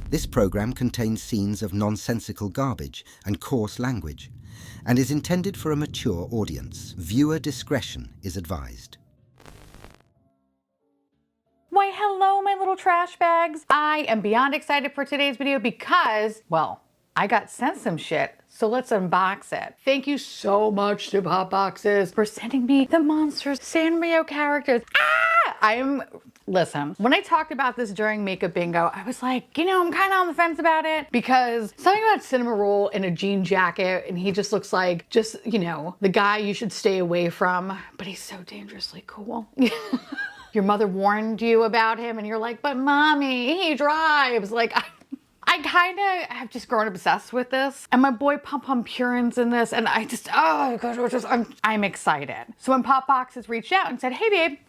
This program contains scenes of nonsensical garbage and coarse language and is intended for a mature audience. Viewer discretion is advised. Why, hello, my little trash bags. I am beyond excited for today's video because, well, I got sent some shit, so let's unbox it. Thank you so much to Pop Boxes for sending me the Monsters Sanrio characters. Listen, when I talked about this during Makeup Bingo, I was like, you know, I'm kind of on the fence about it because something about Cinnamoroll in a jean jacket and he just looks like you know, the guy you should stay away from, but he's so dangerously cool. Your mother warned you about him and you're like, but mommy, he drives. Like, I kind of have just grown obsessed with this. And my boy Pom Pom Puran's in this and I just, oh gosh, I'm excited. So when Pop Boxes reached out and said, hey babe,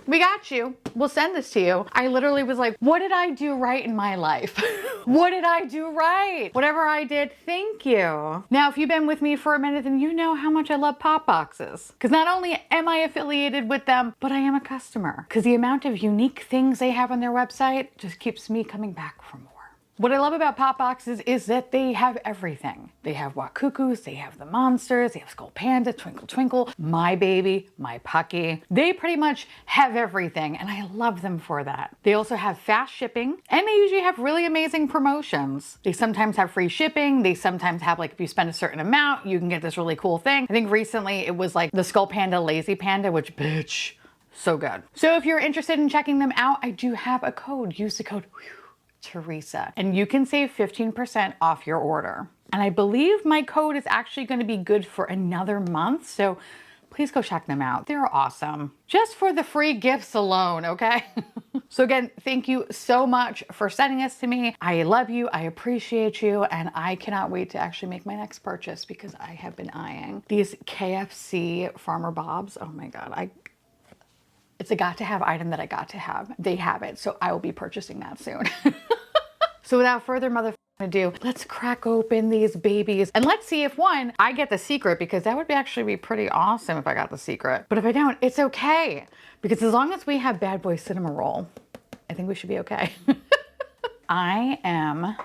we got you. We'll send this to you. I literally was like, what did I do right in my life? What did I do right? Whatever I did, thank you. Now, if you've been with me for a minute, then you know how much I love Pop Boxes. Because not only am I affiliated with them, but I am a customer. Because the amount of unique things they have on their website just keeps me coming back for more. What I love about Pop Boxes is that they have everything. They have Wakukus, they have the monsters, they have Skull Panda, Twinkle Twinkle, My Baby, My Pucky. They pretty much have everything and I love them for that. They also have fast shipping and they usually have really amazing promotions. They sometimes have free shipping. They sometimes have like, if you spend a certain amount, you can get this really cool thing. I think recently it was like the Skull Panda, Lazy Panda, which bitch, so good. So if you're interested in checking them out, I do have a code. Use the code Theresa, and you can save 15% off your order. And I believe my code is actually going to be good for another month, so please go check them out. They're awesome. Just for the free gifts alone, okay? So again, thank you so much for sending this to me. I love you, I appreciate you, and I cannot wait to actually make my next purchase because I have been eyeing these KFC Farmer Bobs. Oh my God, it's a got to have item that I got to have. They have it, so I will be purchasing that soon. So without further ado, let's crack open these babies and let's see if one, I get the secret because that would actually be pretty awesome if I got the secret. But if I don't, it's okay. Because as long as we have bad boy Cinnamoroll, I think we should be okay. I am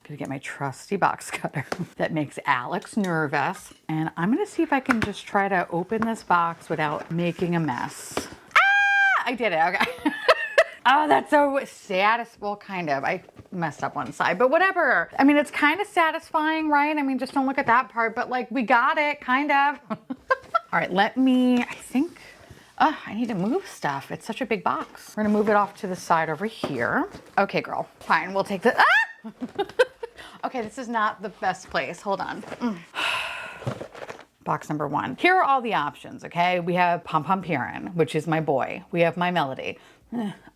gonna get my trusty box cutter that makes Alex nervous. And I'm gonna see if I can just try to open this box without making a mess. Ah, I did it, okay. Oh, that's so satisfying. Well, kind of. I messed up one side, but whatever. I mean, it's kind of satisfying, right? I mean, just don't look at that part, but like, we got it, kind of. All right, I think, I need to move stuff. It's such a big box. We're gonna move it off to the side over here. Okay, girl, fine, we'll take the, Okay, this is not the best place. Hold on. Box number one. Here are all the options, okay? We have Pom Pom Puran, which is my boy. We have My Melody.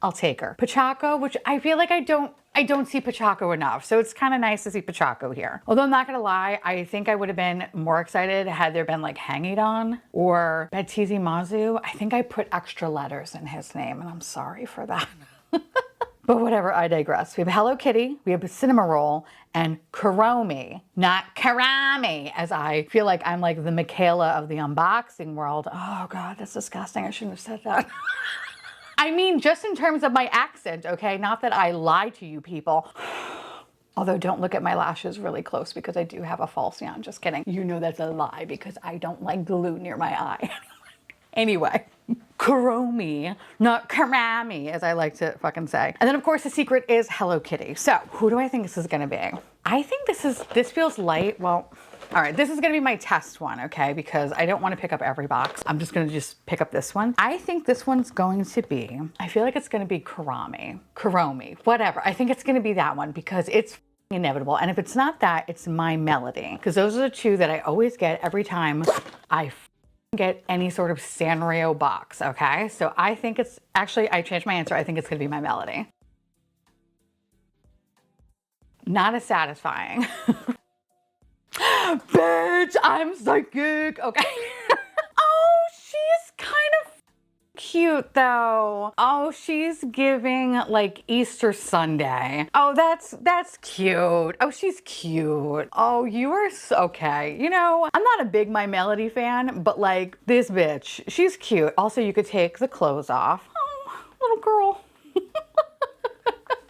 I'll take her. Pochacco, which I feel like I don't see Pochacco enough, so it's kind of nice to see Pochacco here. Although I'm not gonna lie, I think I would have been more excited had there been like Hangidon or Betizi Mazu. I think I put extra letters in his name, and I'm sorry for that. But whatever, I digress. We have Hello Kitty, we have Cinnamoroll, and Kurami, not Kurami, as I feel like I'm like the Michaela of the unboxing world. Oh God, that's disgusting. I shouldn't have said that. I mean, just in terms of my accent, okay? Not that I lie to you people. Although don't look at my lashes really close because I do have a falsie on. Just kidding. You know that's a lie because I don't like glue near my eye. Anyway, Kurami, not Kurami, as I like to fucking say. And then of course the secret is Hello Kitty. So who do I think this is gonna be? I think this feels light. Well, all right, this is gonna be my test one, okay? Because I don't wanna pick up every box. I'm just gonna pick up this one. I think this one's going to be, I feel like it's gonna be Kurami, whatever. I think it's gonna be that one because it's inevitable. And if it's not that, it's My Melody. Because those are the two that I always get every time I get any sort of Sanrio box, okay? So I think it's, actually, I changed my answer. I think it's gonna be My Melody. Not as satisfying. Bitch, I'm psychic, okay? Oh, she's kind of cute though. Oh, she's giving like Easter Sunday. Oh, that's cute. Oh, she's cute. Oh, you are so, okay. You know, I'm not a big My Melody fan, but like this bitch, she's cute. Also, you could take the clothes off. Oh, little girl.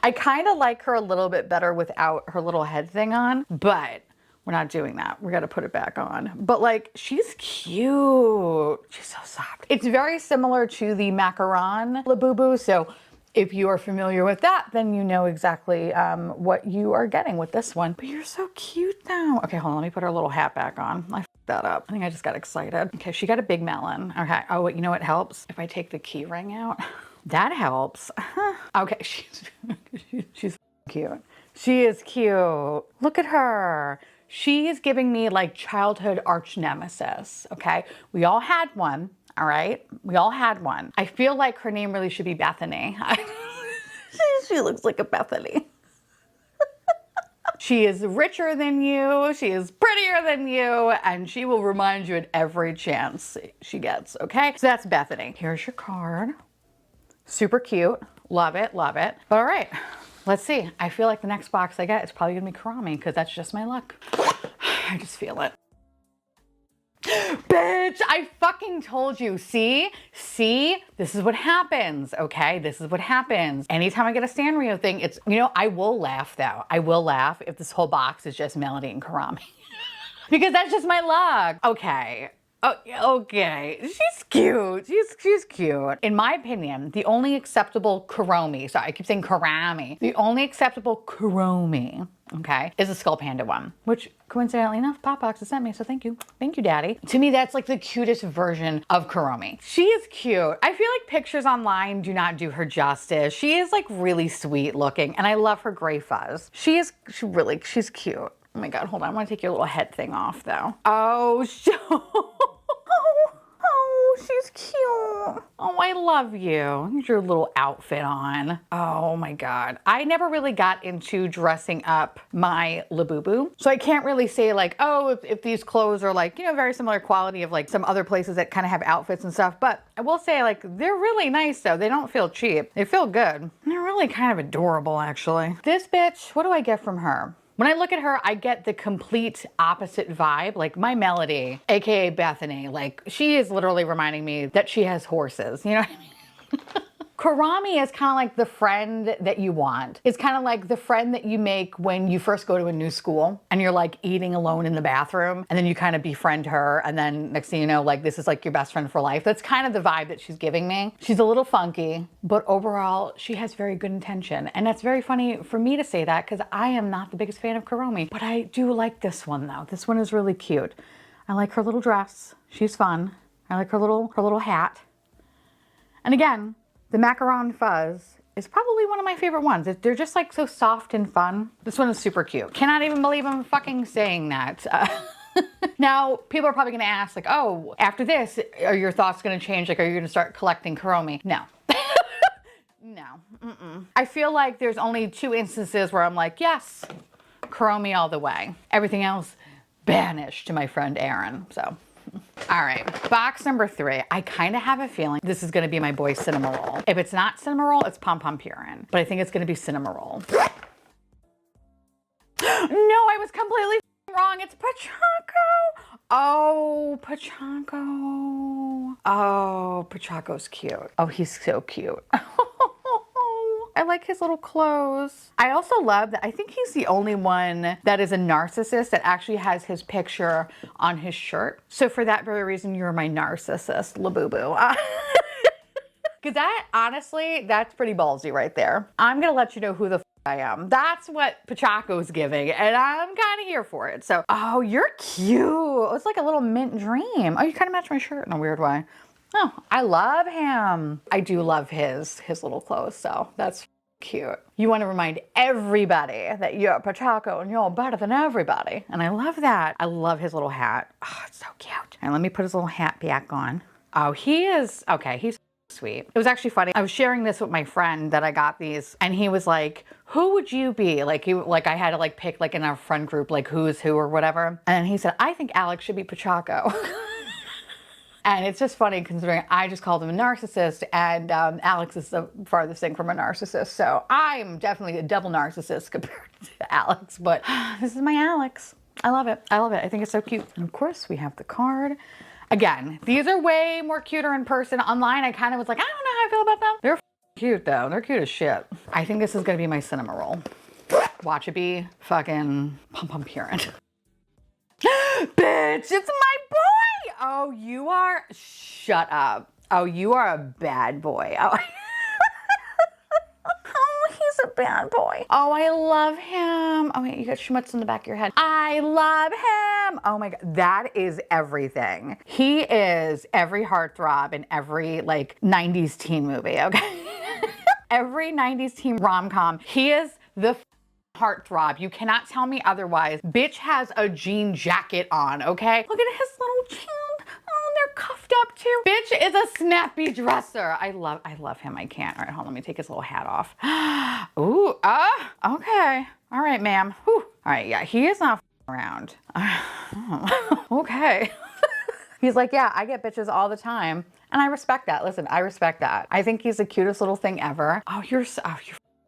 I kind of like her a little bit better without her little head thing on, but we're not doing that. We got to put it back on. But like, she's cute. She's so soft. It's very similar to the macaron Labubu. So if you are familiar with that, then you know exactly what you are getting with this one. But you're so cute though. Okay, hold on. Let me put her little hat back on. I f***ed that up. I think I just got excited. Okay, she got a big melon. Okay. Oh, you know what helps? If I take the key ring out, that helps. Okay, she's cute. She is cute. Look at her. She is giving me like childhood arch nemesis. Okay, we all had one. All right, we all had one. I feel like her name really should be Bethany. She looks like a Bethany. She is richer than you, she is prettier than you, and she will remind you at every chance she gets, okay? So that's Bethany. Here's your card. Super cute. Love it, love it. All right, let's see. I feel like the next box I get is probably gonna be Kurami because that's just my luck. I just feel it. Bitch, I fucking told you. See, this is what happens, okay? This is what happens. Anytime I get a Sanrio thing, it's, you know, I will laugh though. I will laugh if this whole box is just Melody and Kurami. Because that's just my luck. Okay. Oh, okay. She's cute. She's cute. In my opinion, the only acceptable Kurami, sorry, I keep saying Kurami, the only acceptable Kurami, okay, is the Skull Panda one, which coincidentally enough, Popbox has sent me, so thank you. Thank you, Daddy. To me, that's like the cutest version of Kurami. She is cute. I feel like pictures online do not do her justice. She is like really sweet looking, and I love her gray fuzz. She's cute. Oh my God, hold on. I want to take your little head thing off though. Oh, oh, she's cute. Oh, I love you. Here's your little outfit on. Oh my God. I never really got into dressing up my Labubu. So I can't really say like, oh, if these clothes are like, you know, very similar quality of like some other places that kind of have outfits and stuff. But I will say like, they're really nice though. They don't feel cheap. They feel good. And they're really kind of adorable actually. This bitch, what do I get from her? When I look at her, I get the complete opposite vibe. Like my Melody, AKA Bethany, like she is literally reminding me that she has horses. You know what I mean? Kurami is kind of like the friend that you want. It's kind of like the friend that you make when you first go to a new school and you're like eating alone in the bathroom and then you kind of befriend her and then next thing you know, like this is like your best friend for life. That's kind of the vibe that she's giving me. She's a little funky, but overall she has very good intention. And that's very funny for me to say that because I am not the biggest fan of Kurami, but I do like this one though. This one is really cute. I like her little dress. She's fun. I like her little hat. And again, the macaron fuzz is probably one of my favorite ones. They're just like so soft and fun. This one is super cute. Cannot even believe I'm fucking saying that. Now, people are probably gonna ask like, oh, after this, are your thoughts gonna change? Like, are you gonna start collecting Kurami? No. No. I feel like there's only 2 instances where I'm like, yes, Kurami all the way. Everything else, banished to my friend Aaron, so. All right, box number 3. I kind of have a feeling this is gonna be my boy Cinnamoroll. If it's not Cinnamoroll, it's Pom Pom Puran, but I think it's gonna be Cinnamoroll. No, I was completely wrong. It's Pochacco. Oh, Pochacco. Oh, Pochacco's cute. Oh, he's so cute. I like his little clothes. I also love that I think he's the only one that is a narcissist that actually has his picture on his shirt. So for that very reason, you're my narcissist, Labubu. Because that, honestly, that's pretty ballsy right there. I'm gonna let you know who the f I am. That's what Pochacco's giving, and I'm kind of here for it. So, oh, you're cute. It's like a little mint dream. Oh, you kind of match my shirt in a weird way. Oh, I love him. I do love his little clothes, so that's cute. You want to remind everybody that you're Pochacco and you're better than everybody. And I love that. I love his little hat. Oh, it's so cute. And let me put his little hat back on. Oh, he is, okay, he's sweet. It was actually funny. I was sharing this with my friend that I got these, and he was like, who would you be? Like, I had to like pick like in our friend group, like who's who or whatever. And he said, I think Alex should be Pochacco. And it's just funny considering I just called him a narcissist and Alex is the farthest thing from a narcissist. So I'm definitely a double narcissist compared to Alex, but this is my Alex. I love it. I love it. I think it's so cute. And of course we have the card. Again, these are way more cuter in person. Online, I kind of was like, I don't know how I feel about them. They're cute though. They're cute as shit. I think this is gonna be my Cinnamoroll. Watch it be fucking Pom Pom Puran. Bitch, it's my boy. Oh, you are, shut up. Oh, you are a bad boy. Oh, oh, he's a bad boy. Oh, I love him. Oh, wait, you got schmutz in the back of your head. I love him. Oh my God, that is everything. He is every heartthrob in every like 90s teen movie, okay? Every 90s teen rom-com. He is the heartthrob. You cannot tell me otherwise. Bitch has a jean jacket on, okay? Look at his little chin. Oh, they're cuffed up too. Bitch is a snappy dresser. I love him. I can't. All right, hold on. Let me take his little hat off. Ooh, okay. All right, ma'am. All right, yeah, he is not around. Okay. He's like, yeah, I get bitches all the time. And I respect that. Listen, I respect that. I think he's the cutest little thing ever. Oh, you're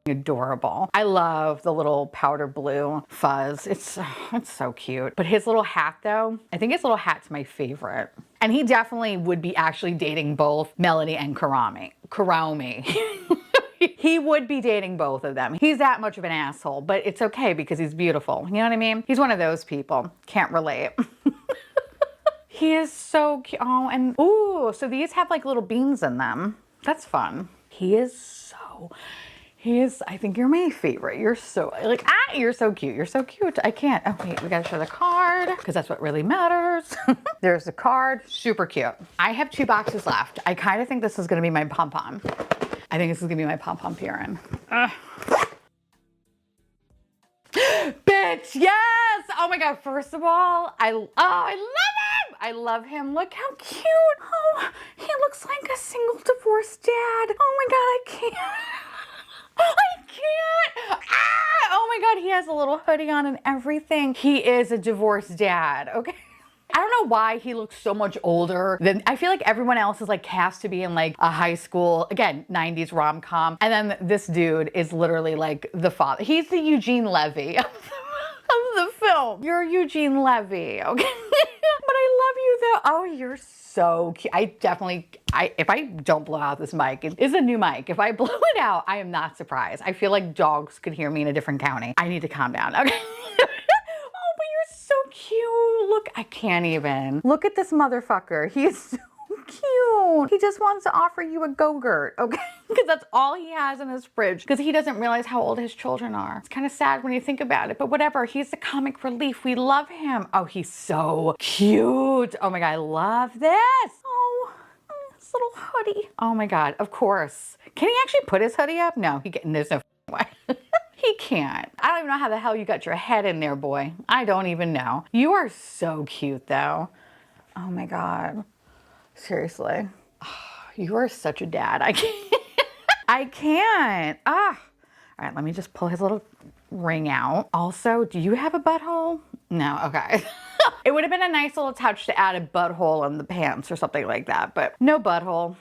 adorable. I love the little powder blue fuzz. It's so cute. But his little hat though, I think his little hat's my favorite. And he definitely would be actually dating both Melody and Kurami. He would be dating both of them. He's that much of an asshole, but it's okay because he's beautiful. You know what I mean? He's one of those people. Can't relate. He is so cute. Oh, and ooh, so these have like little beans in them. That's fun. I think you're my favorite. You're so, like, you're so cute. You're so cute. I can't. Oh, wait, we gotta show the card because that's what really matters. There's the card. Super cute. I have 2 boxes left. I kind of think this is gonna be my Pom Pom. I think this is gonna be my Pom Pom Puran. Bitch, yes! Oh my God, first of all, I love him! I love him. Look how cute. Oh, he looks like a single divorced dad. Oh my God, I can't. I can't. Oh my God, he has a little hoodie on and everything. He is a divorced dad, okay? I don't know why he looks so much older than, I feel like everyone else is like cast to be in like a high school, again, 90s rom-com. And then this dude is literally like the father. He's the Eugene Levy of the film. You're Eugene Levy, okay? But I love you though. Oh, you're so cute. If I don't blow out this mic, it is a new mic. If I blow it out, I am not surprised. I feel like dogs could hear me in a different county. I need to calm down, okay? Oh, but you're so cute. Look, I can't even. Look at this motherfucker. He is so cute. He just wants to offer you a Go-Gurt, okay? Because that's all he has in his fridge because he doesn't realize how old his children are. It's kind of sad when you think about it, but whatever. He's the comic relief. We love him. Oh, he's so cute. Oh my God, I love this. Oh, his little hoodie. Oh my God, of course. Can he actually put his hoodie up? No, there's no way. He can't. I don't even know how the hell you got your head in there, boy. I don't even know. You are so cute though. Oh my God. Seriously. Oh, you are such a dad. I can't. I can't. All right, let me just pull his little ring out. Also, do you have a butthole? No, okay. It would have been a nice little touch to add a butthole on the pants or something like that, but no butthole.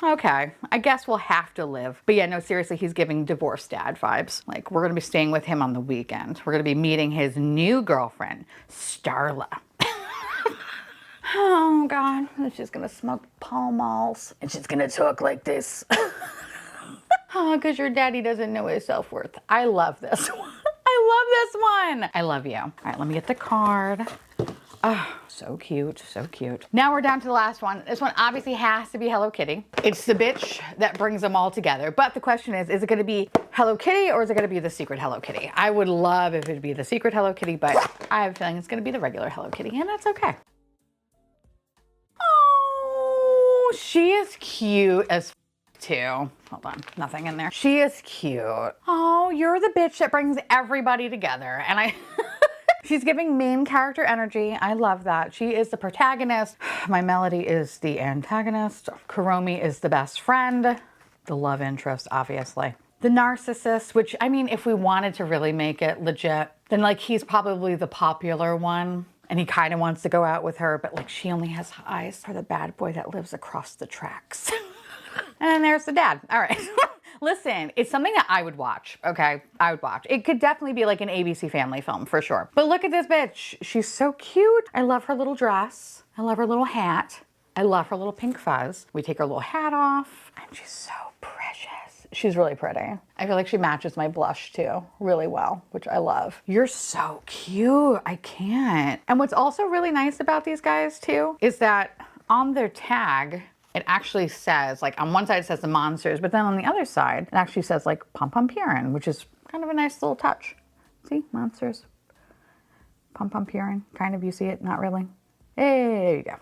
Okay, I guess we'll have to live. But yeah, no, seriously, he's giving divorced dad vibes. Like, we're gonna be staying with him on the weekend. We're gonna be meeting his new girlfriend, Starla. Oh God, and she's gonna smoke Pall Malls and she's gonna talk like this. Oh, because your daddy doesn't know his self-worth. I love this one. I love this one. I love you. All right, let me get the card. Oh, so cute, so cute. Now we're down to the last one. This one obviously has to be Hello Kitty. It's the bitch that brings them all together. But the question is it gonna be Hello Kitty or is it gonna be the secret Hello Kitty? I would love if it'd be the secret Hello Kitty, but I have a feeling it's gonna be the regular Hello Kitty, and that's okay. Oh, she is cute as too. Hold on, nothing in there. She is cute. Oh, you're the bitch that brings everybody together. And she's giving main character energy. I love that. She is the protagonist. My Melody is the antagonist. Kurami is the best friend. The love interest, obviously. The narcissist, which, I mean, if we wanted to really make it legit, then like he's probably the popular one. And he kind of wants to go out with her, but like she only has eyes for the bad boy that lives across the tracks. And there's the dad. All right. Listen, it's something that I would watch, okay? I would watch. It could definitely be like an ABC Family film for sure. But look at this bitch. She's so cute. I love her little dress. I love her little hat. I love her little pink fuzz. We take her little hat off and she's so precious. She's really pretty. I feel like she matches my blush too really well, which I love. You're so cute. I can't. And what's also really nice about these guys too is that on their tag, it actually says, like on one side it says the monsters, but then on the other side, it actually says like Pom Pom Puran, which is kind of a nice little touch. See, monsters, Pom Pom Puran, kind of, you see it, not really. Hey, there you go.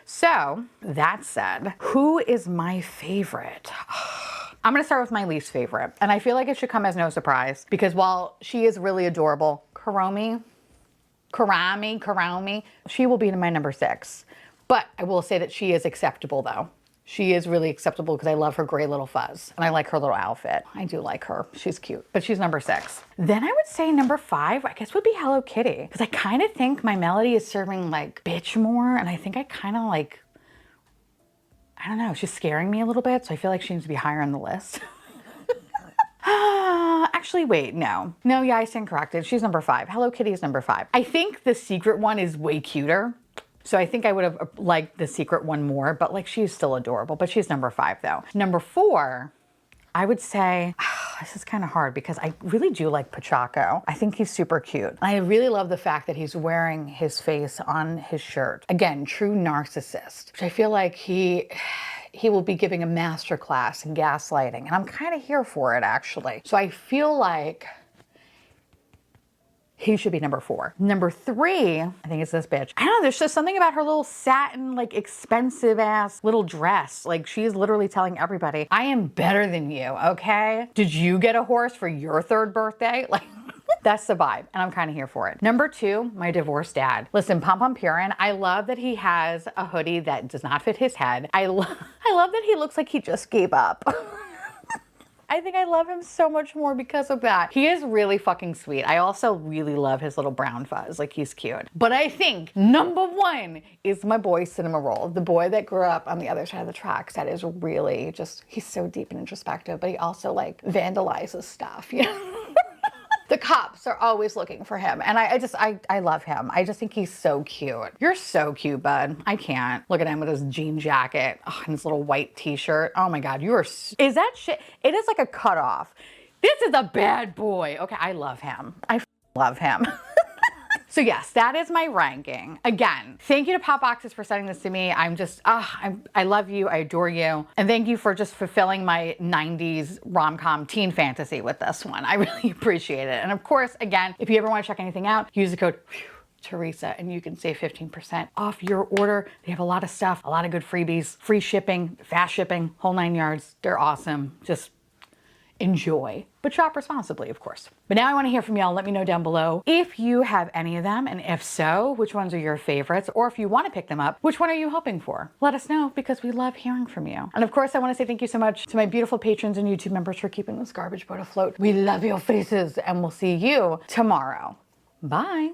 So that said, who is my favorite? I'm gonna start with my least favorite. And I feel like it should come as no surprise because while she is really adorable, Kurami, she will be in my number 6. But I will say that she is acceptable though. She is really acceptable because I love her gray little fuzz and I like her little outfit. I do like her. She's cute, but she's number 6. Then I would say number 5, I guess would be Hello Kitty. Because I kind of think my Melody is serving like bitch more. And I think I kind of like, I don't know, she's scaring me a little bit. So I feel like she needs to be higher on the list. Actually, wait, no. No, yeah, I stand corrected. She's number 5. Hello Kitty is number 5. I think the secret one is way cuter. So I think I would have liked the secret one more, but like she's still adorable, but she's number 5 though. Number 4, I would say, this is kind of hard because I really do like Pochacco. I think he's super cute. I really love the fact that he's wearing his face on his shirt. Again, true narcissist, which I feel like he will be giving a master class in gaslighting. And I'm kind of here for it actually. So I feel like he should be number 4. Number 3, I think it's this bitch. I don't know, there's just something about her little satin, like expensive ass little dress. Like she's literally telling everybody, I am better than you, okay? Did you get a horse for your 3rd birthday? Like, that's the vibe, and I'm kind of here for it. Number 2, my divorced dad. Listen, Pom Pom Puran, I love that he has a hoodie that does not fit his head. I love that he looks like he just gave up. I think I love him so much more because of that. He is really fucking sweet. I also really love his little brown fuzz. Like he's cute. But I think number 1 is my boy Cinnamoroll, the boy that grew up on the other side of the tracks. That is really just, he's so deep and introspective, but he also like vandalizes stuff, you know? The cops are always looking for him. And I love him. I just think he's so cute. You're so cute, bud. I can't. Look at him with his jean jacket and his little white t-shirt. Oh my God, is that shit? It is like a cutoff. This is a bad boy. Okay, I love him. I love him. So yes, that is my ranking. Again, thank you to Pop Boxes for sending this to me. I love you, I adore you. And thank you for just fulfilling my 90s rom-com teen fantasy with this one. I really appreciate it. And of course, again, if you ever want to check anything out, use the code Theresa and you can save 15% off your order. They have a lot of stuff, a lot of good freebies, free shipping, fast shipping, whole 9 yards. They're awesome. Just enjoy, but shop responsibly, of course. But now I want to hear from y'all. Let me know down below if you have any of them, and if so, which ones are your favorites, or if you want to pick them up, which one are you hoping for? Let us know because we love hearing from you. And of course, I want to say thank you so much to my beautiful patrons and YouTube members for keeping this garbage boat afloat. We love your faces, and we'll see you tomorrow. Bye.